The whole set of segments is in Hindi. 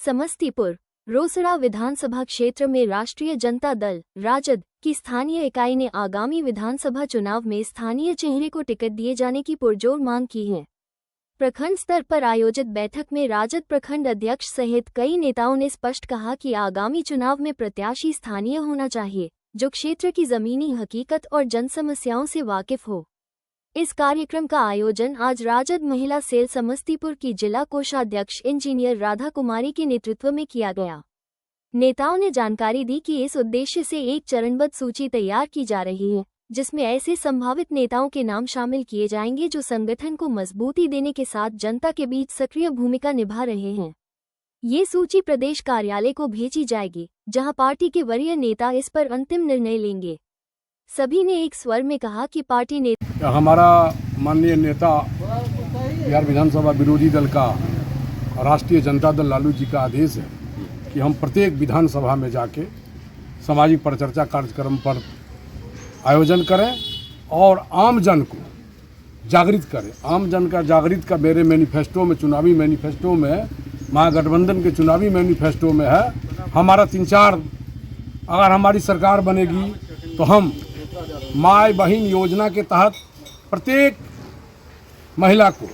समस्तीपुर रोसड़ा विधानसभा क्षेत्र में राष्ट्रीय जनता दल राजद की स्थानीय इकाई ने आगामी विधानसभा चुनाव में स्थानीय चेहरे को टिकट दिए जाने की पुरजोर मांग की है। प्रखंड स्तर पर आयोजित बैठक में राजद प्रखंड अध्यक्ष सहित कई नेताओं ने स्पष्ट कहा कि आगामी चुनाव में प्रत्याशी स्थानीय होना चाहिए, जो क्षेत्र की जमीनी हकीकत और जनसमस्याओं से वाकिफ हो। इस कार्यक्रम का आयोजन आज राजद महिला सेल समस्तीपुर की जिला कोषाध्यक्ष इंजीनियर राधा कुमारी के नेतृत्व में किया गया। नेताओं ने जानकारी दी कि इस उद्देश्य से एक चरणबद्ध सूची तैयार की जा रही है, जिसमें ऐसे संभावित नेताओं के नाम शामिल किए जाएंगे जो संगठन को मजबूती देने के साथ जनता के बीच सक्रिय भूमिका निभा रहे हैं। ये सूची प्रदेश कार्यालय को भेजी जाएगी, जहां पार्टी के वरीय नेता इस पर अंतिम निर्णय लेंगे। सभी ने एक स्वर में कहा कि पार्टी नेता हमारा माननीय नेता बिहार विधानसभा विरोधी दल का राष्ट्रीय जनता दल लालू जी का आदेश है कि हम प्रत्येक विधानसभा में जाके सामाजिक परिचर्चा कार्यक्रम पर आयोजन करें और आम जन को जागृत करें। आम जन का जागृत का मेरे मैनिफेस्टो में, चुनावी मैनिफेस्टो में, महागठबंधन के चुनावी मैनिफेस्टो में है हमारा 3-4 अगर हमारी सरकार बनेगी तो हम माय बहन योजना के तहत प्रत्येक महिला को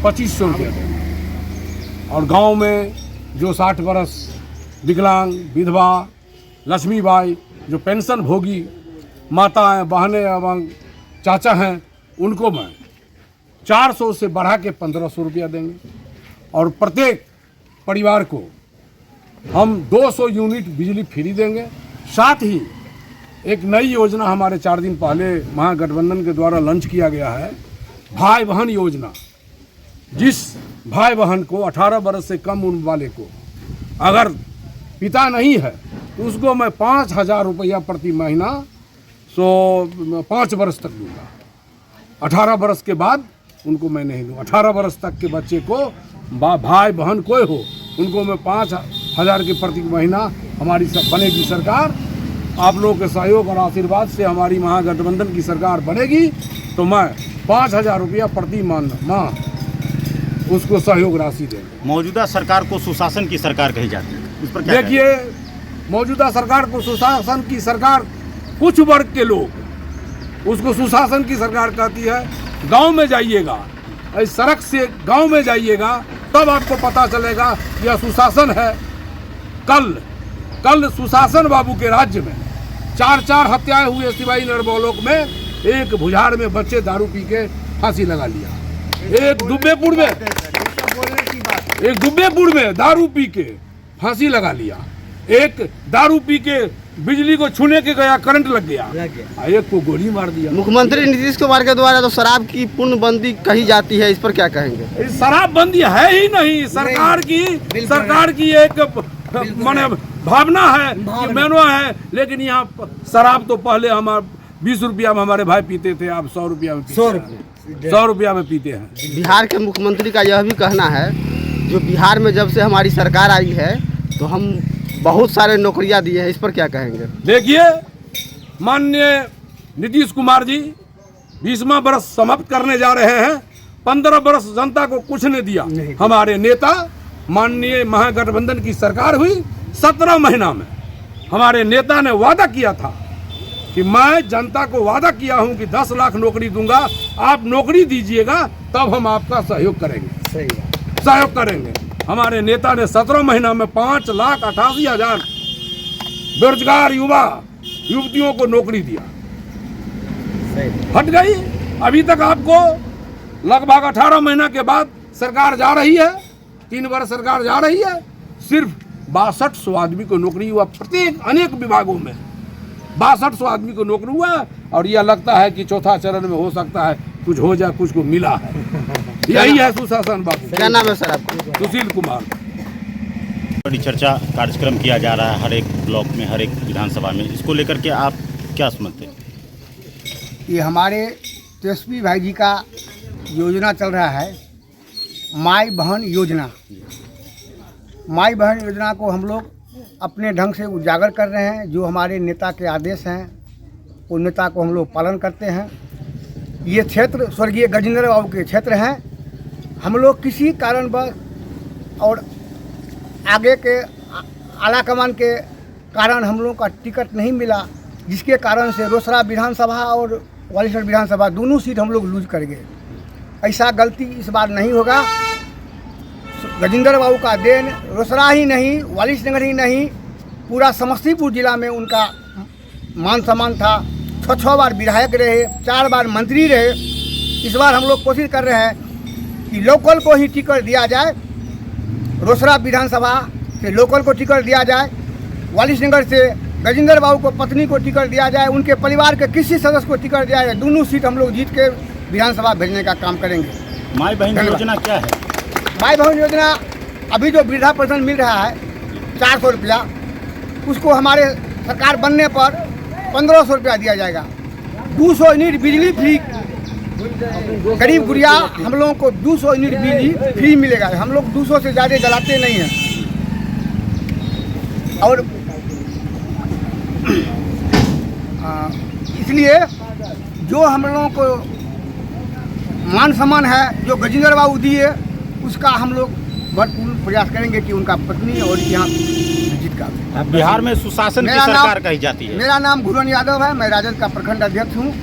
2500 रुपये देंगे और गांव में जो 60 वर्ष विकलांग, विधवा, लक्ष्मीबाई, जो पेंशन भोगी माताएं, बहनें एवं चाचा हैं, उनको मैं 400 से बढ़ा के 1500 रुपया देंगे और प्रत्येक परिवार को हम 200 यूनिट बिजली फ्री देंगे। साथ ही एक नई योजना हमारे 4 दिन पहले महागठबंधन के द्वारा लॉन्च किया गया है, भाई बहन योजना। जिस भाई बहन को 18 वर्ष से कम उम्र वाले को अगर पिता नहीं है तो उसको मैं 5000 रुपया प्रति महीना 5 वर्ष तक दूंगा। 18 वर्ष के बाद उनको मैं नहीं दूँ। 18 वर्ष तक के बच्चे को भाई बहन कोई हो उनको मैं 5000 के प्रति महीना हमारी बनेगी सरकार। आप लोगों के सहयोग और आशीर्वाद से हमारी महागठबंधन की सरकार बनेगी तो मैं 5000 रुपया प्रति माह उसको सहयोग राशि देंगे। मौजूदा सरकार को सुशासन की सरकार कही जाती है, इस पर क्या देखिए, मौजूदा सरकार को सुशासन की सरकार कुछ वर्ग के लोग उसको सुशासन की सरकार कहती है। गांव में जाइएगा, इस सड़क से गांव में जाइएगा तब आपको पता चलेगा यह सुशासन है। कल सुशासन बाबू के राज्य में 4 हत्याएं हुई सिवाई नरबौलोक में। एक भुजाड़ में बच्चे दारू पी के फांसी लगा लिया। एक दुब्बेपुर में दारू पी के फांसी लगा लिया। एक दारू पी के बिजली को छूने के गया, करंट लग गया। एक को गोली मार दिया। मुख्यमंत्री नीतीश कुमार के द्वारा तो शराब की पूर्णबंदी कही जाती है, इस पर क्या कहेंगे? शराब बंदी है ही नहीं। सरकार की एक माने भावना है, मेनू है, लेकिन यहाँ शराब तो पहले हमारे 20 रुपया में हमारे भाई पीते थे, अब 100 रुपया में 100 रुपया में पीते हैं। बिहार के मुख्यमंत्री का यह भी कहना है, जो बिहार में जब से हमारी सरकार आई है तो हम बहुत सारे नौकरियां दिए हैं, इस पर क्या कहेंगे? देखिए, माननीय नीतीश कुमार जी 20वां वर्ष समाप्त करने जा रहे हैं। 15 वर्ष जनता को कुछ नहीं दिया। हमारे नेता माननीय महागठबंधन की सरकार हुई, 17 महीना में हमारे नेता ने वादा किया था कि मैं जनता को वादा किया हूं कि 10 लाख नौकरी दूंगा, आप नौकरी दीजिएगा तब हम आपका सहयोग करेंगे। हमारे नेता ने 17 महीना में 5,88,000 बेरोजगार युवतियों को नौकरी दिया। हट गई। अभी तक आपको लगभग 18 महीना के बाद सरकार जा रही है, 3 वर्ष सरकार जा रही है, सिर्फ 6200 आदमी को नौकरी हुआ। प्रत्येक अनेक विभागों में 6200 आदमी को नौकरी हुआ और यह लगता है कि चौथा चरण में हो सकता है कुछ हो जाए, कुछ को मिला है। यही है सुशासन बाबू। क्या नाम है सर आपका? सुशील कुमार। बड़ी चर्चा कार्यक्रम किया जा रहा है हर एक ब्लॉक में, हर एक विधानसभा में, इसको लेकर के आप क्या समझते हैं? ये हमारे तेजस्वी भाई जी का योजना चल रहा है, माई बहन योजना। माई बहन योजना को हम लोग अपने ढंग से उजागर कर रहे हैं। जो हमारे नेता के आदेश हैं उन नेता को हम लोग पालन करते हैं। ये क्षेत्र स्वर्गीय गजेंद्र बाबू के क्षेत्र हैं। हम लोग किसी कारणवश और आगे के आला कमान के कारण हम लोगों का टिकट नहीं मिला, जिसके कारण से रोसड़ा विधानसभा और वालीसर विधानसभा दोनों सीट हम लोग लूज कर गए। ऐसा गलती इस बार नहीं होगा। गजेंद्र बाबू का देन रोसड़ा ही नहीं, वालीसनगर ही नहीं, पूरा समस्तीपुर जिला में उनका मान सम्मान था। 6 बार विधायक रहे, 4 बार मंत्री रहे। इस बार हम लोग कोशिश कर रहे हैं कि लोकल को ही टिकट दिया जाए, रोसड़ा विधानसभा से लोकल को टिकट दिया जाए, वालीसनगर से गजेंद्र बाबू को पत्नी को टिकट दिया जाए, उनके परिवार के किसी सदस्य को टिकट दिया जाए। दोनों सीट हम लोग जीत के विधानसभा भेजने का काम करेंगे। माई बहन योजना क्या है? माई बहन योजना अभी जो वृद्धा पेंशन मिल रहा है 400 रुपया, उसको हमारे सरकार बनने पर 1500 रुपया दिया जाएगा। 200 यूनिट बिजली फ्री, गरीब गुड़िया हम लोगों को 200 यूनिट बिजली फ्री मिलेगा। हम लोग 200 से ज़्यादा जलाते नहीं हैं। और इसलिए जो हम लोगों को मान सम्मान है जो गजेंद्र बाबू दिए, उसका हम लोग भरपूर प्रयास करेंगे कि उनका पत्नी और यहाँ जीत का। बिहार में सुशासन की सरकार कही जाती है। मेरा नाम घुरन यादव है, मैं राजद का प्रखंड अध्यक्ष हूँ।